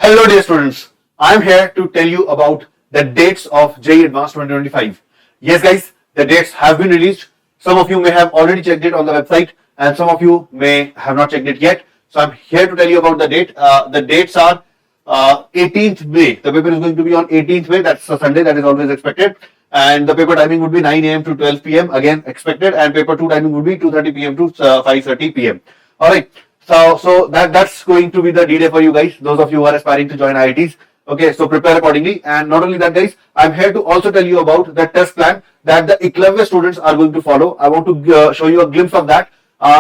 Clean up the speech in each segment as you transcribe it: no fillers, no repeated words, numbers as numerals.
Hello dear students, I am here to tell you about the dates of JEE Advanced 2025. Yes guys, the dates have been released. Some of you may have already checked it on the website and some of you may have not checked it yet. So I am here to tell you about the date. The dates are 18th May. The paper is going to be on 18th May. That's a Sunday, that is always expected. And the paper timing would be 9 a.m. to 12 p.m. again expected, and paper 2 timing would be 2:30 p.m. to 5:30 p.m. Alright. So that's going to be the D-Day for you guys, those of you who are aspiring to join IITs. Okay, so prepare accordingly. And not only that guys, I'm here to also tell you about the test plan that the Eklavya students are going to follow. I want to show you a glimpse of that.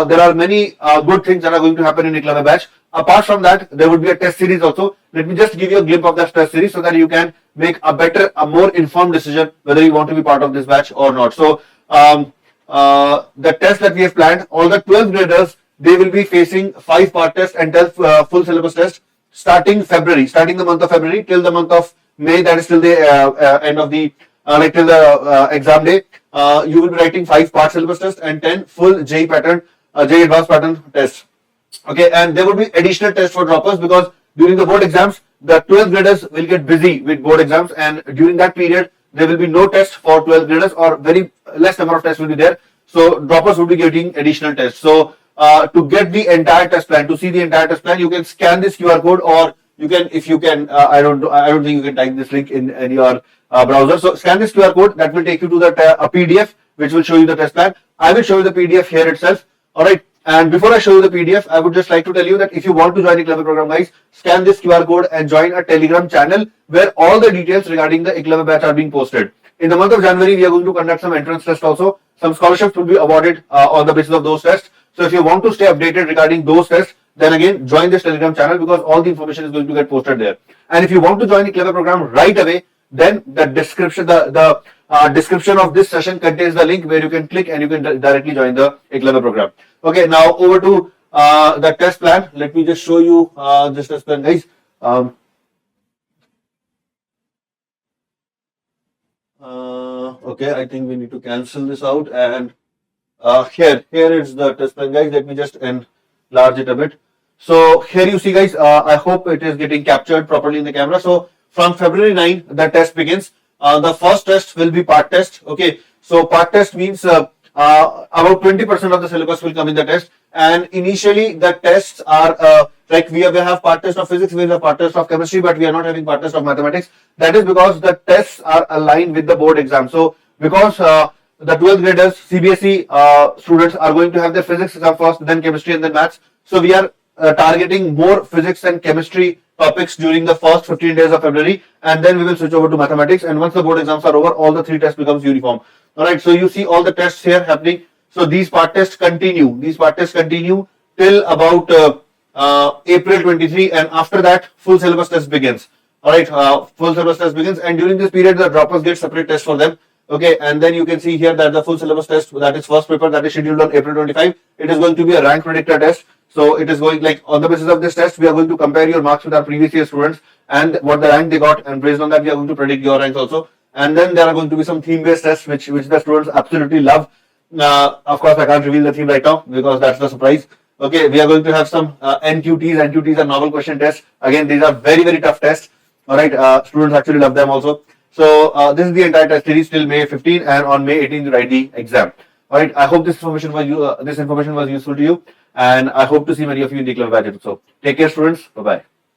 There are many good things that are going to happen in Eklavya batch. Apart from that, there would be a test series also. Let me just give you a glimpse of that test series so that you can make a better, a more informed decision whether you want to be part of this batch or not. So the test that we have planned, all the 12th graders, they will be facing 5-part test and 12 full syllabus test starting the month of February till the month of May, that is till the end of the, till the exam day. You will be writing 5-part syllabus test and 10 full JEE Advanced pattern tests. Okay, and there will be additional tests for droppers because during the board exams, the 12th graders will get busy with board exams, and during that period, there will be no test for 12th graders, or very less number of tests will be there. So droppers will be getting additional tests. So to get the entire test plan, to see the entire test plan, you can scan this QR code, or you can, if you can, I don't think you can type this link in your browser. So scan this QR code, that will take you to the a PDF which will show you the test plan. I will show you the PDF here itself. All right. And before I show you the PDF, I would just like to tell you that if you want to join Eklavya program, guys, scan this QR code and join a Telegram channel where all the details regarding the Eklavya batch are being posted. In the month of January, we are going to conduct some entrance tests also. Some scholarships will be awarded on the basis of those tests. So if you want to stay updated regarding those tests, then again, join this Telegram channel because all the information is going to get posted there. And if you want to join the Eklavya program right away, then the description, the description of this session contains the link where you can click and you can directly join the Eklavya program. Okay, now over to the test plan. Let me just show you this test plan, guys. Okay, I think we need to cancel this out, and here is the test plan, guys. Let me just enlarge it a bit. So here you see, guys, I hope it is getting captured properly in the camera. So from February 9, the test begins. The first test will be part test. Okay, so part test means about 20% of the syllabus will come in the test, and initially the tests are like we have part test of physics, we have part test of chemistry, but we are not having part test of mathematics. That is because the tests are aligned with the board exam. So because the 12th graders, CBSE students are going to have their physics exam first, then chemistry, and then maths. So we are targeting more physics and chemistry topics during the first 15 days of February, and then we will switch over to mathematics. And once the board exams are over, all the 3 tests becomes uniform. All right, so you see all the tests here happening. So these part tests continue. These part tests continue till about April 23, and after that, full syllabus test begins. All right, full syllabus test begins, and during this period, the droppers get separate tests for them. Okay, and then you can see here that the full syllabus test, that is first paper, that is scheduled on April 25. It is going to be a rank predictor test. So it is going, like, on the basis of this test, we are going to compare your marks with our previous year students and what the rank they got, and based on that, we are going to predict your ranks also. And then there are going to be some theme-based tests which the students absolutely love. Of course, I can't reveal the theme right now because that's the surprise. Okay, we are going to have some NQTs. NQTs are novel question tests. Again, these are very, very tough tests. All right, students actually love them also. So this is the entire test series till May 15, and on May 18 you write the exam. All right, I hope this information was useful to you, and I hope to see many of you in the Eklavya batch. So take care, students. Bye bye.